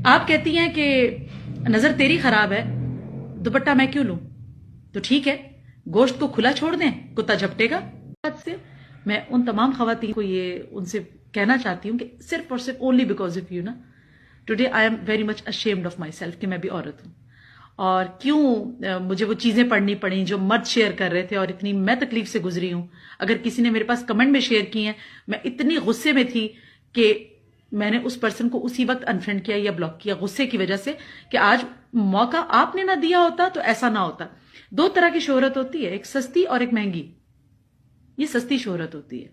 آپ کہتی ہیں کہ نظر تیری خراب ہے، دوپٹہ میں کیوں لوں؟ تو ٹھیک ہے، گوشت کو کھلا چھوڑ دیں، کتا جھپٹے گا۔ سے میں ان تمام خواتین کو یہ ان سے کہنا چاہتی ہوں کہ صرف اور صرف اونلی بیکاز آف یو نا today I am very much ashamed of my self کہ میں بھی عورت ہوں، اور کیوں مجھے وہ چیزیں پڑھنی پڑیں جو مرد شیئر کر رہے تھے، اور اتنی میں تکلیف سے گزری ہوں۔ اگر کسی نے میرے پاس کمنٹ میں شیئر کی ہیں، میں اتنی غصے میں تھی کہ میں نے اس پرسن کو اسی وقت انفرینڈ کیا یا بلاک کیا، غصے کی وجہ سے کہ آج موقع آپ نے نہ دیا ہوتا تو ایسا نہ ہوتا۔ دو طرح کی شہرت ہوتی ہے، ایک سستی اور ایک مہنگی۔ یہ سستی شہرت ہوتی ہے،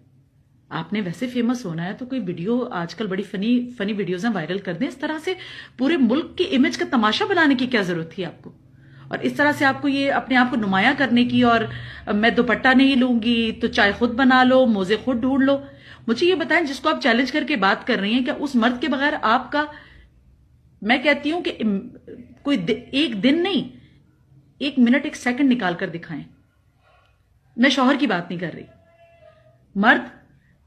آپ نے ویسے فیمس ہونا ہے تو کوئی ویڈیو آج کل بڑی فنی ویڈیوز ہیں، وائرل کر دیں۔ اس طرح سے پورے ملک کی امیج کا تماشا بنانے کی کیا ضرورت تھی آپ کو؟ اور اس طرح سے آپ کو یہ اپنے آپ کو نمایاں کرنے کی، اور میں دوپٹہ نہیں لوں گی تو چائے خود بنا لو، موزے خود ڈھونڈ لو۔ مجھے یہ بتائیں، جس کو آپ چیلنج کر کے بات کر رہی ہیں، کیا اس مرد کے بغیر آپ کا، میں کہتی ہوں کہ کوئی ایک دن نہیں، ایک منٹ ایک سیکنڈ نکال کر دکھائیں۔ میں شوہر کی بات نہیں کر رہی، مرد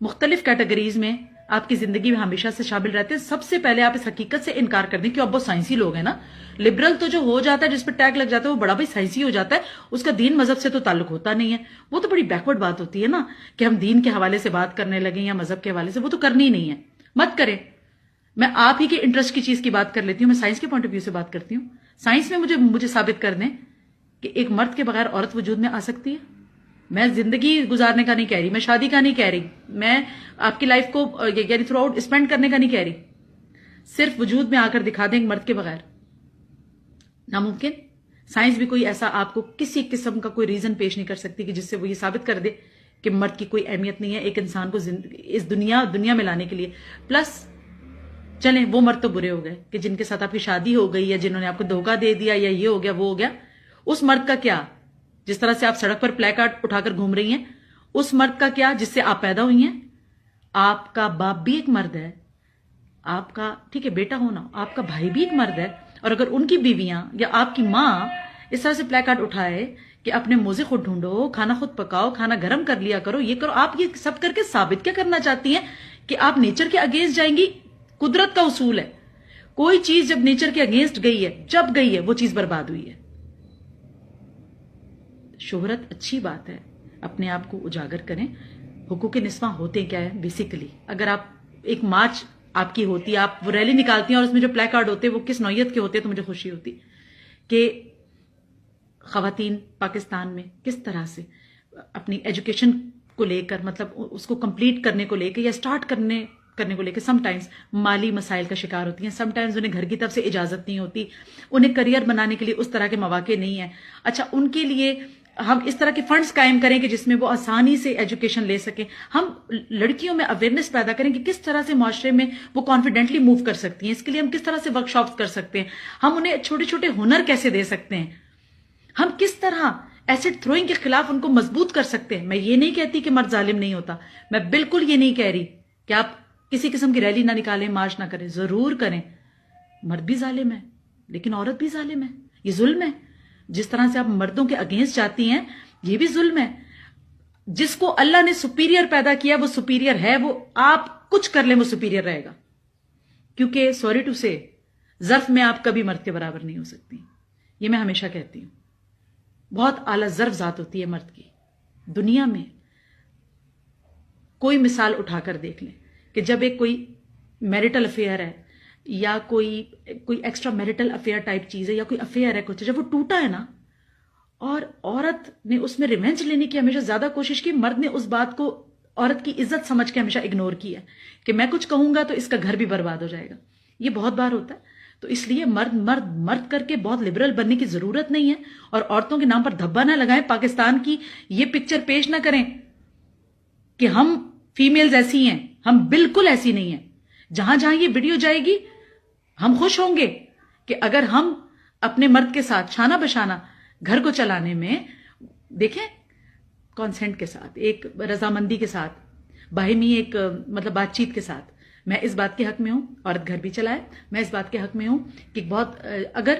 مختلف کیٹیگریز میں آپ کی زندگی میں ہمیشہ سے شامل رہتے ہیں۔ سب سے پہلے آپ اس حقیقت سے انکار کر دیں کہ اب وہ سائنسی لوگ ہیں نا۔ لبرل تو جو ہو جاتا ہے، جس پہ ٹیگ لگ جاتا ہے، وہ بڑا بھائی سائنسی ہو جاتا ہے، اس کا دین مذہب سے تو تعلق ہوتا نہیں ہے۔ وہ تو بڑی بیکورڈ بات ہوتی ہے نا کہ ہم دین کے حوالے سے بات کرنے لگیں یا مذہب کے حوالے سے، وہ تو کرنی ہی نہیں ہے، مت کریں۔ میں آپ ہی کے انٹرسٹ کی چیز کی بات کر لیتی ہوں، میں سائنس کے پوائنٹ آف ویو سے بات کرتی ہوں۔ سائنس میں مجھے ثابت کر دیں کہ ایک مرد کے بغیر عورت وجود میں آ سکتی ہے۔ میں زندگی گزارنے کا نہیں کہہ رہی، میں شادی کا نہیں کہہ رہی، میں آپ کی لائف کو یعنی تھرو آؤٹ اسپینڈ کرنے کا نہیں کہہ رہی، صرف وجود میں آ کر دکھا دیں ایک مرد کے بغیر ناممکن۔ سائنس بھی کوئی ایسا آپ کو کسی قسم کا کوئی ریزن پیش نہیں کر سکتی کہ جس سے وہ یہ ثابت کر دے کہ مرد کی کوئی اہمیت نہیں ہے ایک انسان کو اس دنیا میں لانے کے لیے۔ پلس چلیں وہ مرد تو برے ہو گئے کہ جن کے ساتھ آپ کی شادی ہو گئی، یا جنہوں نے آپ کو دھوکہ دے دیا، یا یہ ہو گیا وہ ہو گیا۔ اس مرد کا کیا جس طرح سے آپ سڑک پر پلے کارڈ اٹھا کر گھوم رہی ہیں؟ اس مرد کا کیا جس سے آپ پیدا ہوئی ہیں؟ آپ کا باپ بھی ایک مرد ہے، آپ کا ٹھیک ہے بیٹا ہونا، آپ کا بھائی بھی ایک مرد ہے، اور اگر ان کی بیویاں یا آپ کی ماں اس طرح سے پلے کارڈ اٹھائے کہ اپنے موزے خود ڈھونڈو، کھانا خود پکاؤ، کھانا گرم کر لیا کرو، یہ کرو، آپ یہ سب کر کے ثابت کیا کرنا چاہتی ہیں؟ کہ آپ نیچر کے اگینسٹ جائیں گی؟ قدرت کا اصول ہے، کوئی چیز جب نیچر کے اگینسٹ گئی ہے، جب گئی ہے، وہ چیز برباد ہوئی ہے۔ شہرت اچھی بات ہے، اپنے آپ کو اجاگر کریں۔ حقوق نسواں ہوتے کیا ہے بیسیکلی؟ اگر آپ ایک مارچ آپ کی ہوتی، آپ وہ ریلی نکالتی ہیں اور اس میں جو پلے کارڈ ہوتے وہ کس نوعیت کے ہوتے تو مجھے خوشی ہوتی کہ خواتین پاکستان میں کس طرح سے اپنی ایجوکیشن کو لے کر، مطلب اس کو کمپلیٹ کرنے کو لے کے یا سٹارٹ کرنے کو لے کے سم ٹائمز مالی مسائل کا شکار ہوتی ہیں، سم ٹائمز انہیں گھر کی طرف سے اجازت نہیں ہوتی، انہیں کریئر بنانے کے لیے اس طرح کے مواقع نہیں ہیں۔ اچھا، ان کے لیے ہم اس طرح کے فنڈز قائم کریں کہ جس میں وہ آسانی سے ایجوکیشن لے سکیں، ہم لڑکیوں میں اویئرنیس پیدا کریں کہ کس طرح سے معاشرے میں وہ کانفیڈنٹلی موو کر سکتی ہیں۔ اس کے لیے ہم کس طرح سے ورکشاپس کر سکتے ہیں، ہم انہیں چھوٹے چھوٹے ہنر کیسے دے سکتے ہیں، ہم کس طرح ایسڈ تھروئنگ کے خلاف ان کو مضبوط کر سکتے ہیں۔ میں یہ نہیں کہتی کہ مرد ظالم نہیں ہوتا، میں بالکل یہ نہیں کہہ رہی کہ آپ کسی قسم کی ریلی نہ نکالیں، مارچ نہ کریں، ضرور کریں۔ مرد بھی ظالم ہے لیکن عورت بھی ظالم ہے، یہ ظلم ہے۔ جس طرح سے آپ مردوں کے اگینسٹ جاتی ہیں، یہ بھی ظلم ہے۔ جس کو اللہ نے سپیریئر پیدا کیا وہ سپیریئر ہے، وہ آپ کچھ کر لیں وہ سپیریئر رہے گا، کیونکہ سوری ٹو سے ظرف میں آپ کبھی مرد کے برابر نہیں ہو سکتی۔ یہ میں ہمیشہ کہتی ہوں، بہت اعلیٰ ظرف ذات ہوتی ہے مرد کی دنیا میں۔ کوئی مثال اٹھا کر دیکھ لیں کہ جب ایک کوئی میرٹل افیئر ہے یا کوئی ایکسٹرا میرٹل افیئر ٹائپ چیز ہے یا کوئی افیئر ہے کچھ، جب وہ ٹوٹا ہے نا، اور عورت نے اس میں ریونج لینے کی ہمیشہ زیادہ کوشش کی، مرد نے اس بات کو عورت کی عزت سمجھ کے ہمیشہ اگنور کیا کہ میں کچھ کہوں گا تو اس کا گھر بھی برباد ہو جائے گا۔ یہ بہت بار ہوتا ہے۔ تو اس لیے مرد کر کے بہت لبرل بننے کی ضرورت نہیں ہے، اور عورتوں کے نام پر دھبا نہ لگائیں، پاکستان کی یہ پکچر پیش نہ کریں کہ ہم فیمیلز ایسی ہیں، ہم بالکل ایسی نہیں ہیں۔ جہاں جہاں یہ ویڈیو جائے گی ہم خوش ہوں گے کہ اگر ہم اپنے مرد کے ساتھ شانہ بشانہ گھر کو چلانے میں، دیکھیں کانسینٹ کے ساتھ، ایک رضامندی کے ساتھ، باہمی ایک مطلب بات چیت کے ساتھ، میں اس بات کے حق میں ہوں عورت گھر بھی چلائے، میں اس بات کے حق میں ہوں کہ بہت اگر